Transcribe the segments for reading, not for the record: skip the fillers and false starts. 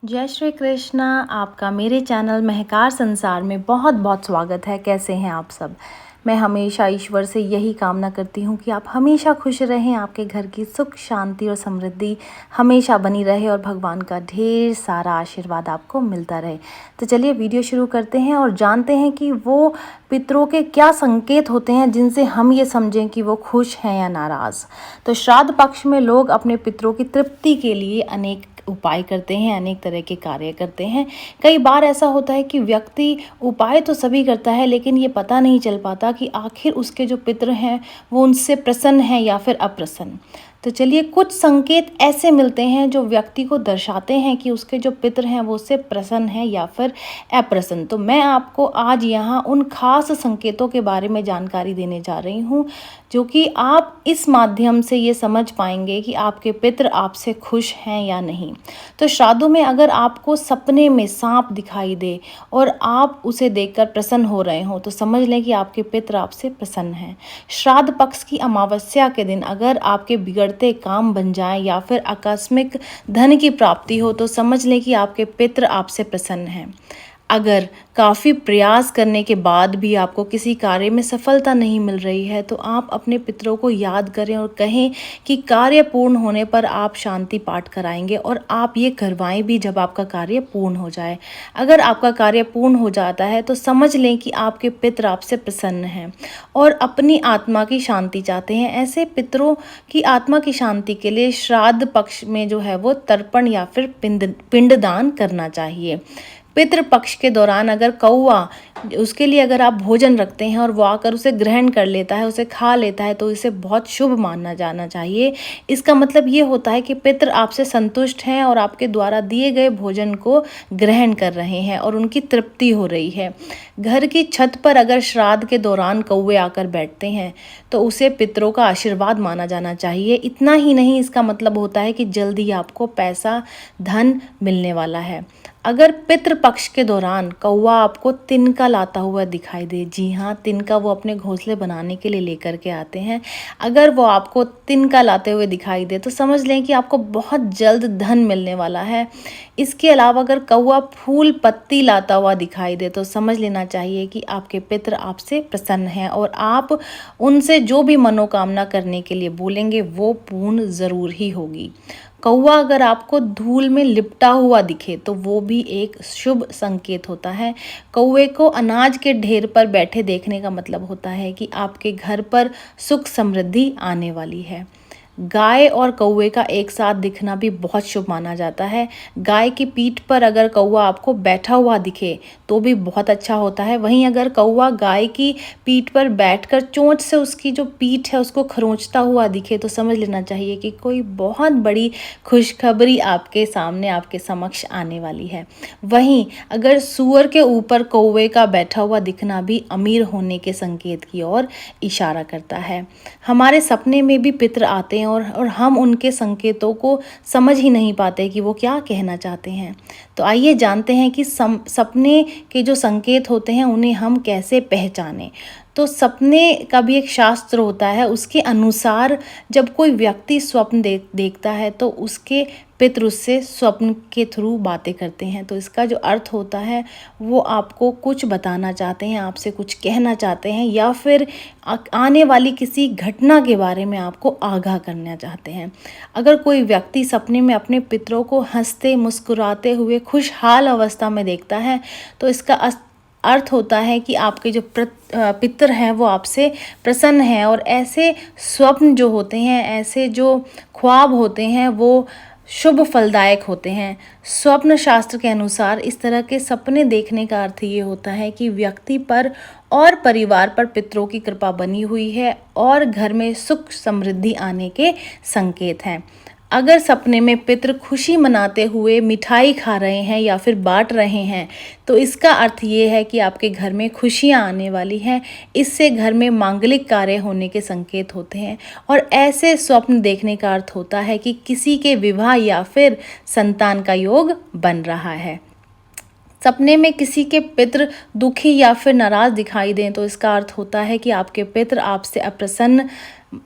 जय श्री कृष्णा। आपका मेरे चैनल महकार संसार में बहुत बहुत स्वागत है। कैसे हैं आप सब। मैं हमेशा ईश्वर से यही कामना करती हूँ कि आप हमेशा खुश रहें, आपके घर की सुख शांति और समृद्धि हमेशा बनी रहे और भगवान का ढेर सारा आशीर्वाद आपको मिलता रहे। तो चलिए वीडियो शुरू करते हैं और जानते हैं कि वो पितरों के क्या संकेत होते हैं जिनसे हम ये समझें कि वो खुश हैं या नाराज़। तो श्राद्ध पक्ष में लोग अपने पितरों की तृप्ति के लिए अनेक उपाय करते हैं, अनेक तरह के कार्य करते हैं। कई बार ऐसा होता है कि व्यक्ति उपाय तो सभी करता है, लेकिन ये पता नहीं चल पाता कि आखिर उसके जो पितर हैं वो उनसे प्रसन्न हैं या फिर अप्रसन्न। तो चलिए कुछ संकेत ऐसे मिलते हैं जो व्यक्ति को दर्शाते हैं कि उसके जो पितर हैं वो उससे प्रसन्न हैं या फिर अप्रसन्न। तो मैं आपको आज यहाँ उन खास संकेतों के बारे में जानकारी देने जा रही हूँ जो कि आप इस माध्यम से ये समझ पाएंगे कि आपके पितर आपसे खुश हैं या नहीं। तो श्राद्धों में अगर आपको सपने में सांप दिखाई दे और आप उसे देखकर प्रसन्न हो रहे हो तो समझ लें कि आपके पितर आपसे प्रसन्न हैं। श्राद्ध पक्ष की अमावस्या के दिन अगर आपके बिगड़ते काम बन जाएं या फिर आकस्मिक धन की प्राप्ति हो तो समझ लें कि आपके पितर आपसे प्रसन्न हैं। अगर काफ़ी प्रयास करने के बाद भी आपको किसी कार्य में सफलता नहीं मिल रही है तो आप अपने पितरों को याद करें और कहें कि कार्य पूर्ण होने पर आप शांति पाठ कराएंगे और आप ये करवाएं भी जब आपका कार्य पूर्ण हो जाए। अगर आपका कार्य पूर्ण हो जाता है तो समझ लें कि आपके पितर आपसे प्रसन्न हैं और अपनी आत्मा की शांति चाहते हैं। ऐसे पितरों की आत्मा की शांति के लिए श्राद्ध पक्ष में जो है वो तर्पण या फिर पिंडदान करना चाहिए। पितृ पक्ष के दौरान अगर कौवा उसके लिए अगर आप भोजन रखते हैं और वो आकर उसे ग्रहण कर लेता है, उसे खा लेता है तो इसे बहुत शुभ माना जाना चाहिए। इसका मतलब ये होता है कि पितृ आपसे संतुष्ट हैं और आपके द्वारा दिए गए भोजन को ग्रहण कर रहे हैं और उनकी तृप्ति हो रही है। घर की छत पर अगर श्राद्ध के दौरान कौवे आकर बैठते हैं तो उसे पितरों का आशीर्वाद माना जाना चाहिए। इतना ही नहीं, इसका मतलब होता है कि जल्दी आपको पैसा धन मिलने वाला है। अगर पितृ पक्ष के दौरान कौवा आपको तिनका लाता हुआ दिखाई दे, जी हाँ, तिनका वो अपने घोंसले बनाने के लिए लेकर के आते हैं, अगर वो आपको तिनका लाते हुए दिखाई दे तो समझ लें कि आपको बहुत जल्द धन मिलने वाला है। इसके अलावा अगर कौवा फूल पत्ती लाता हुआ दिखाई दे तो समझ लेना चाहिए कि आपके पितर आपसे प्रसन्न हैं और आप उनसे जो भी मनोकामना करने के लिए बोलेंगे वो पूर्ण ज़रूर ही होगी। कौवा अगर आपको धूल में लिपटा हुआ दिखे तो वो भी एक शुभ संकेत होता है। कौवे को अनाज के ढेर पर बैठे देखने का मतलब होता है कि आपके घर पर सुख समृद्धि आने वाली है। गाय और कौवे का एक साथ दिखना भी बहुत शुभ माना जाता है। गाय की पीठ पर अगर कौवा आपको बैठा हुआ दिखे तो भी बहुत अच्छा होता है। वहीं अगर कौवा गाय की पीठ पर बैठकर चोंच से उसकी जो पीठ है उसको खरोंचता हुआ दिखे तो समझ लेना चाहिए कि कोई बहुत बड़ी खुशखबरी आपके सामने आपके समक्ष आने वाली है। वहीं अगर सूअर के ऊपर कौवे का बैठा हुआ दिखना भी अमीर होने के संकेत की ओर इशारा करता है। हमारे सपने में भी पितर आते हैं और हम उनके संकेतों को समझ ही नहीं पाते कि वो क्या कहना चाहते हैं। तो आइए जानते हैं कि सपने के जो संकेत होते हैं उन्हें हम कैसे पहचानें। तो सपने का भी एक शास्त्र होता है, उसके अनुसार जब कोई व्यक्ति स्वप्न देखता है तो उसके पितर उससे स्वप्न के थ्रू बातें करते हैं। तो इसका जो अर्थ होता है वो आपको कुछ बताना चाहते हैं, आपसे कुछ कहना चाहते हैं या फिर आने वाली किसी घटना के बारे में आपको आगाह करना चाहते हैं। अगर कोई व्यक्ति सपने में अपने पितरों को हंसते मुस्कुराते हुए खुशहाल अवस्था में देखता है तो इसका अर्थ होता है कि आपके जो पितर हैं वो आपसे प्रसन्न हैं। और ऐसे स्वप्न जो होते हैं, ऐसे जो ख्वाब होते हैं वो शुभ फलदायक होते हैं। स्वप्न शास्त्र के अनुसार इस तरह के सपने देखने का अर्थ ये होता है कि व्यक्ति पर और परिवार पर पितरों की कृपा बनी हुई है और घर में सुख समृद्धि आने के संकेत हैं। अगर सपने में पितर खुशी मनाते हुए मिठाई खा रहे हैं या फिर बांट रहे हैं तो इसका अर्थ ये है कि आपके घर में खुशियां आने वाली हैं। इससे घर में मांगलिक कार्य होने के संकेत होते हैं। और ऐसे स्वप्न देखने का अर्थ होता है कि किसी के विवाह या फिर संतान का योग बन रहा है। सपने में किसी के पितर दुखी या फिर नाराज दिखाई दें तो इसका अर्थ होता है कि आपके पितर आपसे अप्रसन्न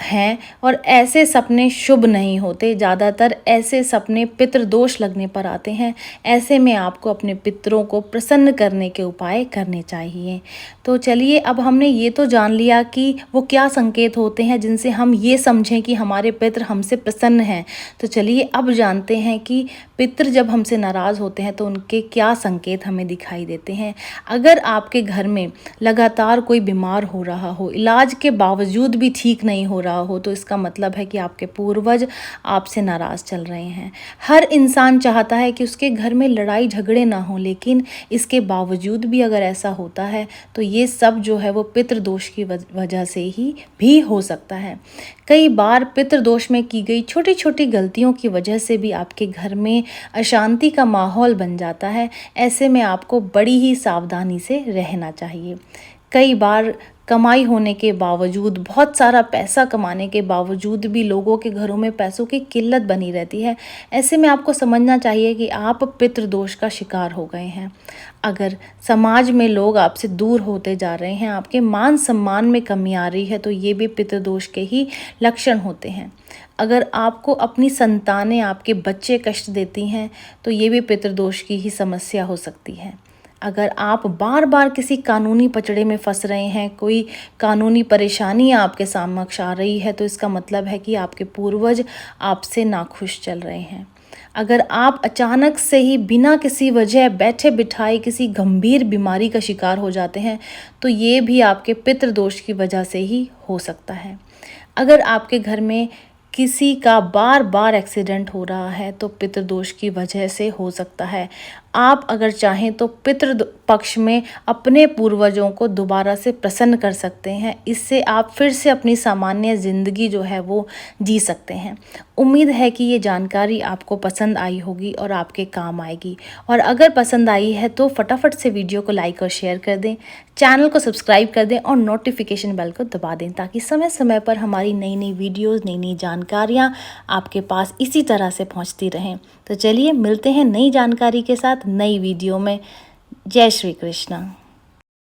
हैं और ऐसे सपने शुभ नहीं होते। ज़्यादातर ऐसे सपने पितृदोष लगने पर आते हैं। ऐसे में आपको अपने पितरों को प्रसन्न करने के उपाय करने चाहिए। तो चलिए, अब हमने ये तो जान लिया कि वो क्या संकेत होते हैं जिनसे हम ये समझें कि हमारे पितृ हमसे प्रसन्न हैं। तो चलिए अब जानते हैं कि पितृ जब हमसे नाराज़ होते हैं तो उनके क्या संकेत हमें दिखाई देते हैं। अगर आपके घर में लगातार कोई बीमार हो रहा हो, इलाज के बावजूद भी ठीक नहीं हो रहा हो, तो इसका मतलब है कि आपके पूर्वज आपसे नाराज़ चल रहे हैं। हर इंसान चाहता है कि उसके घर में लड़ाई झगड़े ना हो, लेकिन इसके बावजूद भी अगर ऐसा होता है तो ये सब जो है वो पितृदोष की वजह से ही भी हो सकता है। कई बार पितृदोष में की गई छोटी छोटी गलतियों की वजह से भी आपके घर में अशांति का माहौल बन जाता है। ऐसे में आपको बड़ी ही सावधानी से रहना चाहिए। कई बार कमाई होने के बावजूद, बहुत सारा पैसा कमाने के बावजूद भी लोगों के घरों में पैसों की किल्लत बनी रहती है। ऐसे में आपको समझना चाहिए कि आप पितृदोष का शिकार हो गए हैं। अगर समाज में लोग आपसे दूर होते जा रहे हैं, आपके मान सम्मान में कमी आ रही है, तो ये भी पितृदोष के ही लक्षण होते हैं। अगर आपको अपनी संतानें, आपके बच्चे कष्ट देती हैं, तो ये भी पितृदोष की ही समस्या हो सकती है। अगर आप बार बार किसी कानूनी पचड़े में फंस रहे हैं, कोई कानूनी परेशानी आपके समक्ष आ रही है, तो इसका मतलब है कि आपके पूर्वज आपसे नाखुश चल रहे हैं। अगर आप अचानक से ही बिना किसी वजह बैठे बिठाए किसी गंभीर बीमारी का शिकार हो जाते हैं, तो ये भी आपके पितृदोष की वजह से ही हो सकता है। अगर आपके घर में किसी का बार बार एक्सीडेंट हो रहा है, तो पितृदोष की वजह से हो सकता है। आप अगर चाहें तो पितृ पक्ष में अपने पूर्वजों को दोबारा से प्रसन्न कर सकते हैं। इससे आप फिर से अपनी सामान्य ज़िंदगी जो है वो जी सकते हैं। उम्मीद है कि ये जानकारी आपको पसंद आई होगी और आपके काम आएगी। और अगर पसंद आई है तो फटाफट से वीडियो को लाइक और शेयर कर दें, चैनल को सब्सक्राइब कर दें और नोटिफिकेशन बेल को दबा दें, ताकि समय समय पर हमारी नई नई वीडियोज़, नई नई जानकारियाँ आपके पास इसी तरह से पहुँचती रहें। तो चलिए मिलते हैं नई जानकारी के साथ नई वीडियो में। जय श्री कृष्ण।